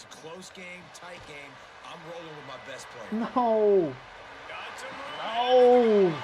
It's a close game, tight game. I'm rolling with my best player. No. No.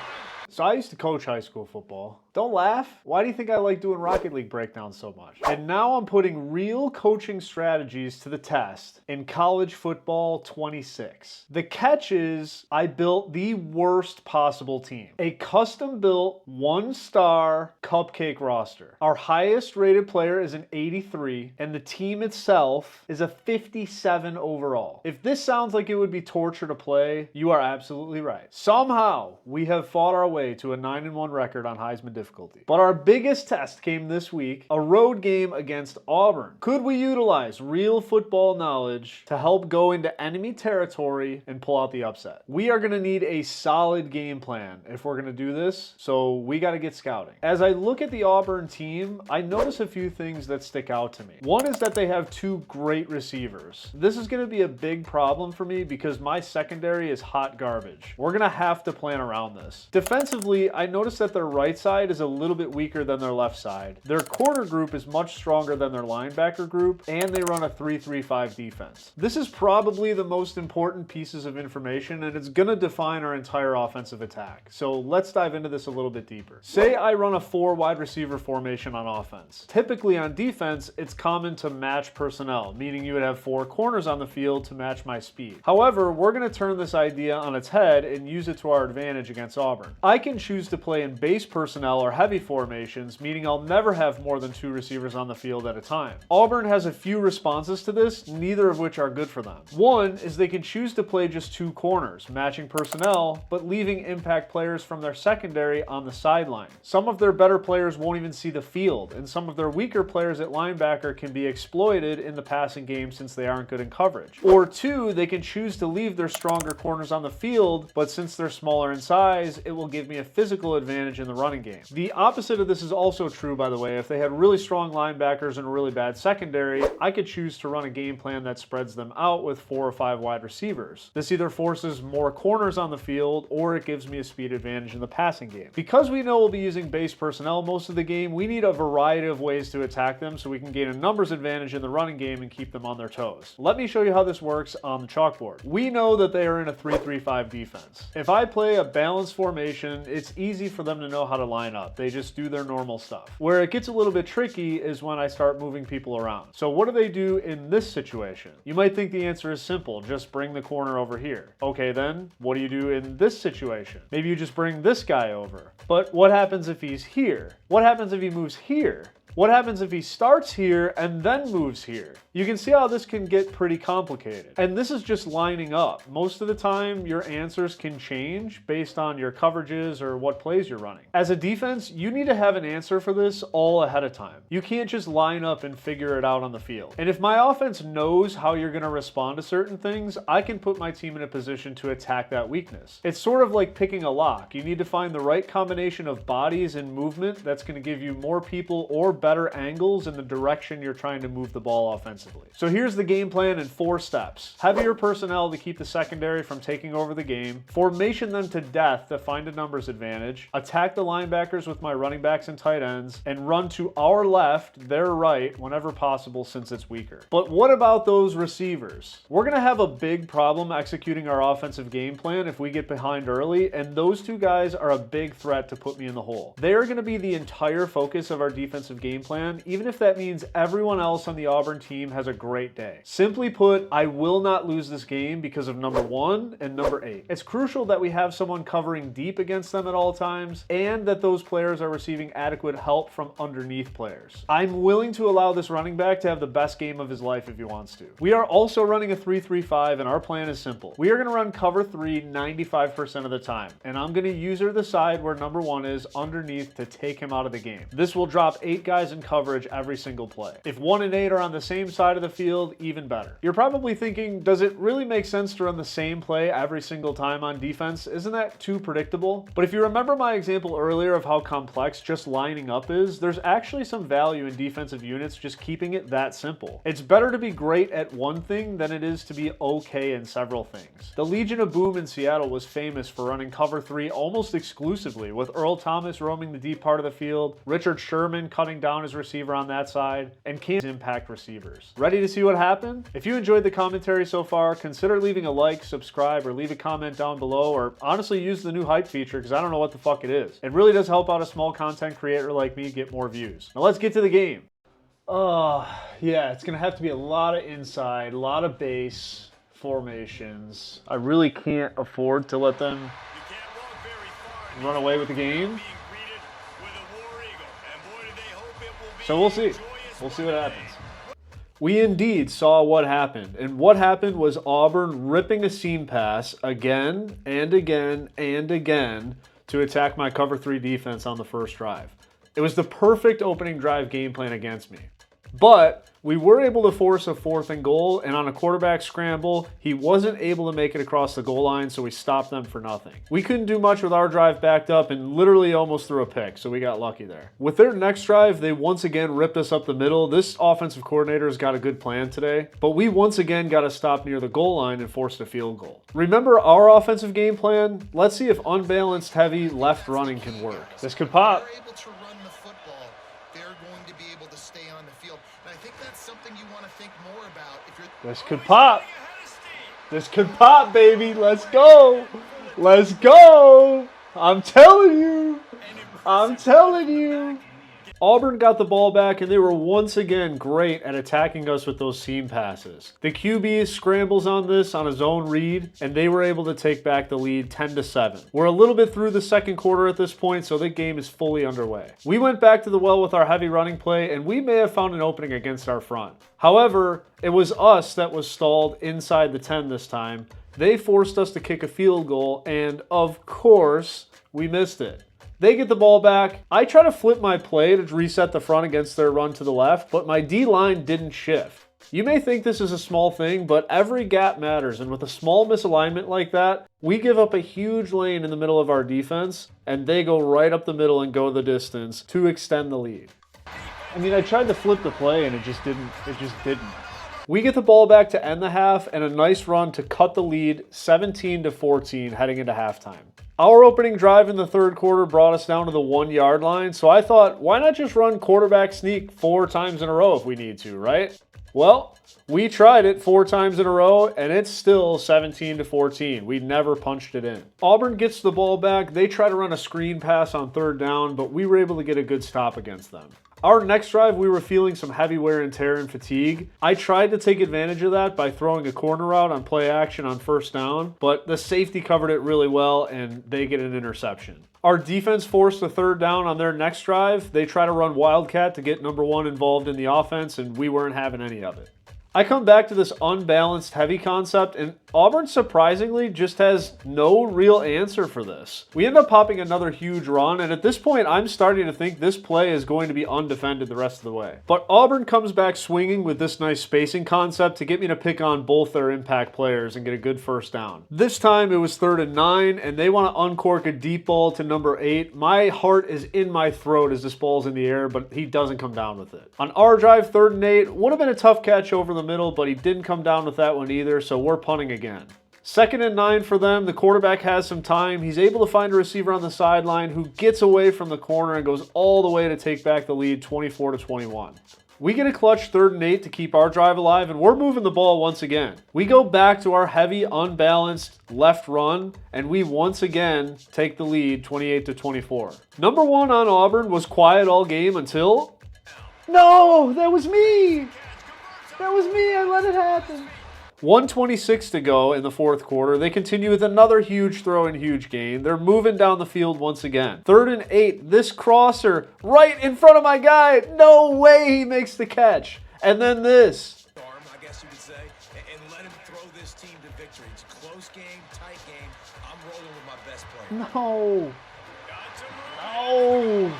So I used to coach high school football. Don't laugh. Why do you think I like doing Rocket League breakdowns so much? And now I'm putting real coaching strategies to the test in College Football 26. The catch is I built the worst possible team. A custom-built one-star cupcake roster. Our highest rated player is an 83, and the team itself is a 57 overall. If this sounds like it would be torture to play, you are absolutely right. Somehow, we have fought our way to a 9-1 record on Heisman difficulty. But our biggest test came this week, a road game against Auburn. Could we utilize real football knowledge to help go into enemy territory and pull out the upset? We are going to need a solid game plan if we're going to do this, so we got to get scouting. As I look at the Auburn team, I notice a few things that stick out to me. One is that they have two great receivers. This is going to be a big problem for me because my secondary is hot garbage. We're going to have to plan around this. Defensively, I noticed that their right side is a little bit weaker than their left side. Their corner group is much stronger than their linebacker group, and they run a 3-3-5 defense. This is probably the most important pieces of information, and it's going to define our entire offensive attack. So let's dive into this a little bit deeper. Say I run a 4 wide receiver formation on offense. Typically on defense, it's common to match personnel, meaning you would have 4 corners on the field to match my speed. However, we're going to turn this idea on its head and use it to our advantage against Auburn. I can choose to play in base personnel or heavy formations, meaning I'll never have more than 2 receivers on the field at a time. Auburn has a few responses to this, neither of which are good for them. One is they can choose to play just 2 corners, matching personnel, but leaving impact players from their secondary on the sideline. Some of their better players won't even see the field, and some of their weaker players at linebacker can be exploited in the passing game since they aren't good in coverage. Or 2, they can choose to leave their stronger corners on the field, but since they're smaller in size, it will give me a physical advantage in the running game. The opposite of this is also true, by the way. If they had really strong linebackers and a really bad secondary, I could choose to run a game plan that spreads them out with 4 or 5 wide receivers. This either forces more corners on the field or it gives me a speed advantage in the passing game. Because we know we'll be using base personnel most of the game, we need a variety of ways to attack them so we can gain a numbers advantage in the running game and keep them on their toes. Let me show you how this works on the chalkboard. We know that they are in a 3-3-5 defense. If I play a balanced formation, it's easy for them to know how to line up. They just do their normal stuff. Where it gets a little bit tricky is when I start moving people around. So what do they do in this situation? You might think the answer is simple, just bring the corner over here. Okay then, what do you do in this situation? Maybe you just bring this guy over. But what happens if he's here? What happens if he moves here? What happens if he starts here and then moves here? You can see how this can get pretty complicated. And this is just lining up. Most of the time, your answers can change based on your coverages or what plays you're running. As a defense, you need to have an answer for this all ahead of time. You can't just line up and figure it out on the field. And if my offense knows how you're going to respond to certain things, I can put my team in a position to attack that weakness. It's sort of like picking a lock. You need to find the right combination of bodies and movement that's going to give you more people or better angles in the direction you're trying to move the ball offensively. So here's the game plan in 4 steps. Heavier personnel to keep the secondary from taking over the game. Formation them to death to find a numbers advantage. Attack the linebackers with my running backs and tight ends. And run to our left, their right, whenever possible since it's weaker. But what about those receivers? We're going to have a big problem executing our offensive game plan if we get behind early, and those 2 guys are a big threat to put me in the hole. They are going to be the entire focus of our defensive game plan, even if that means everyone else on the Auburn team has a great day. Simply put, I will not lose this game because of number 1 and number 8. It's crucial that we have someone covering deep against them at all times, and that those players are receiving adequate help from underneath players. I'm willing to allow this running back to have the best game of his life if he wants to. We are also running a 3-3-5, and our plan is simple. We are going to run cover 3 95% of the time, and I'm going to user the side where number 1 is underneath to take him out of the game. This will drop 8 guys in coverage every single play. If 1 and 8 are on the same side of the field, even better. You're probably thinking, does it really make sense to run the same play every single time on defense? Isn't that too predictable? But if you remember my example earlier of how complex just lining up is, there's actually some value in defensive units just keeping it that simple. It's better to be great at one thing than it is to be okay in several things. The Legion of Boom in Seattle was famous for running cover 3 almost exclusively, with Earl Thomas roaming the deep part of the field, Richard Sherman cutting down his receiver on that side, and Cam impact receivers. Ready to see what happened? If you enjoyed the commentary so far, consider leaving a like, subscribe, or leave a comment down below, or honestly use the new hype feature because I don't know what the fuck it is. It really does help out a small content creator like me get more views. Now let's get to the game. Yeah, it's gonna have to be a lot of inside, a lot of base formations. I really can't afford to let them run away with the game. So we'll see. We'll see what happens. We indeed saw what happened. And what happened was Auburn ripping a seam pass again and again and again to attack my cover 3 defense on the first drive. It was the perfect opening drive game plan against me. But we were able to force a 4th and goal, and on a quarterback scramble, he wasn't able to make it across the goal line, so we stopped them for nothing. We couldn't do much with our drive backed up and literally almost threw a pick, so we got lucky there. With their next drive, they once again ripped us up the middle. This offensive coordinator's got a good plan today, but we once again got to stop near the goal line and forced a field goal. Remember our offensive game plan? Let's see if unbalanced heavy left running can work. This could pop. This could pop. This could pop, baby. Let's go. Let's go. I'm telling you. I'm telling you. Auburn got the ball back, and they were once again great at attacking us with those seam passes. The QB scrambles on this on a zone read, and they were able to take back the lead 10-7. We're a little bit through the second quarter at this point, so the game is fully underway. We went back to the well with our heavy running play, and we may have found an opening against our front. However, it was us that was stalled inside the 10 this time. They forced us to kick a field goal, and of course, we missed it. They get the ball back. I try to flip my play to reset the front against their run to the left, but my D-line didn't shift. You may think this is a small thing, but every gap matters, and with a small misalignment like that, we give up a huge lane in the middle of our defense, and they go right up the middle and go the distance to extend the lead. I mean, I tried to flip the play, and it just didn't. We get the ball back to end the half, and a nice run to cut the lead 17-14 heading into halftime. Our opening drive in the third quarter brought us down to the 1-yard line, so I thought, why not just run quarterback sneak 4 times in a row if we need to, right? Well, we tried it 4 times in a row, and it's still 17-14. We never punched it in. Auburn gets the ball back. They try to run a screen pass on 3rd down, but we were able to get a good stop against them. Our next drive, we were feeling some heavy wear and tear and fatigue. I tried to take advantage of that by throwing a corner route on play action on 1st down, but the safety covered it really well, and they get an interception. Our defense forced a 3rd down on their next drive. They try to run Wildcat to get number 1 involved in the offense, and we weren't having any of it. I come back to this unbalanced heavy concept, and Auburn surprisingly just has no real answer for this. We end up popping another huge run, and at this point I'm starting to think this play is going to be undefended the rest of the way. But Auburn comes back swinging with this nice spacing concept to get me to pick on both their impact players and get a good 1st down. This time it was 3rd and 9, and they want to uncork a deep ball to number 8. My heart is in my throat as this ball's in the air, but he doesn't come down with it. On our drive, 3rd and 8, would have been a tough catch over the middle, but he didn't come down with that one either, so we're punting again. 2nd and 9 for them. The quarterback has some time. He's able to find a receiver on the sideline who gets away from the corner and goes all the way to take back the lead 24-21. We get a clutch 3rd and 8 to keep our drive alive, and we're moving the ball once again. We go back to our heavy, unbalanced left run, and we once again take the lead 28-24. Number 1 on Auburn was quiet all game until... No, that was me! That was me, I let it happen. 1:26 to go in the 4th quarter. They continue with another huge throw and huge gain. They're moving down the field once again. 3rd and 8, this crosser right in front of my guy. No way he makes the catch. And then this. I guess you could say, and let him throw this team to victory. It's a close game, tight game. I'm rolling with my best player. No. No.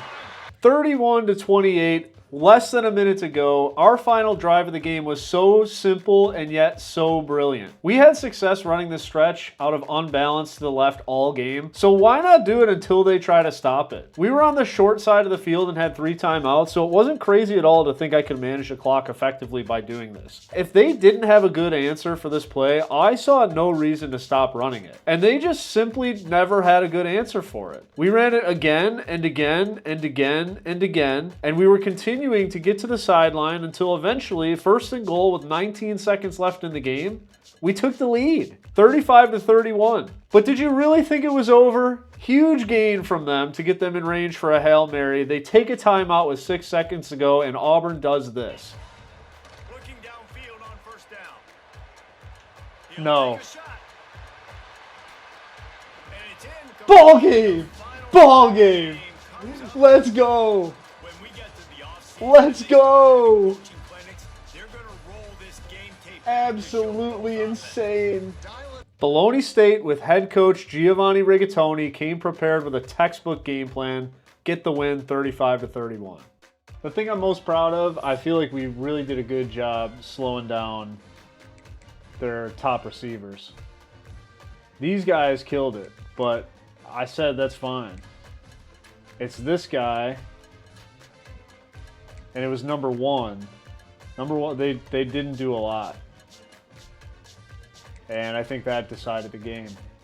31-28. Less than a minute to go. Our final drive of the game was so simple and yet so brilliant. We had success running this stretch out of unbalanced to the left all game, so why not do it until they try to stop it? We were on the short side of the field and had 3 timeouts, so it wasn't crazy at all to think I could manage the clock effectively by doing this. If they didn't have a good answer for this play, I saw no reason to stop running it, and they just simply never had a good answer for it. We ran it again and again and again and again, and we were continuing continuing to get to the sideline until eventually, first and goal with 19 seconds left in the game, we took the lead, 35-31. But did you really think it was over? Huge gain from them to get them in range for a Hail Mary. They take a timeout with 6 seconds to go, and Auburn does this. Looking downfield on first down. No. Ball Ball game! Ball game! Let's go! Let's go! Absolutely insane. Bologna State with head coach Giovanni Rigatoni came prepared with a textbook game plan. Get the win 35-31. The thing I'm most proud of, I feel like we really did a good job slowing down their top receivers. These guys killed it, but I said that's fine. It's this guy, and it was number one. Number one, they didn't do a lot. And I think that decided the game.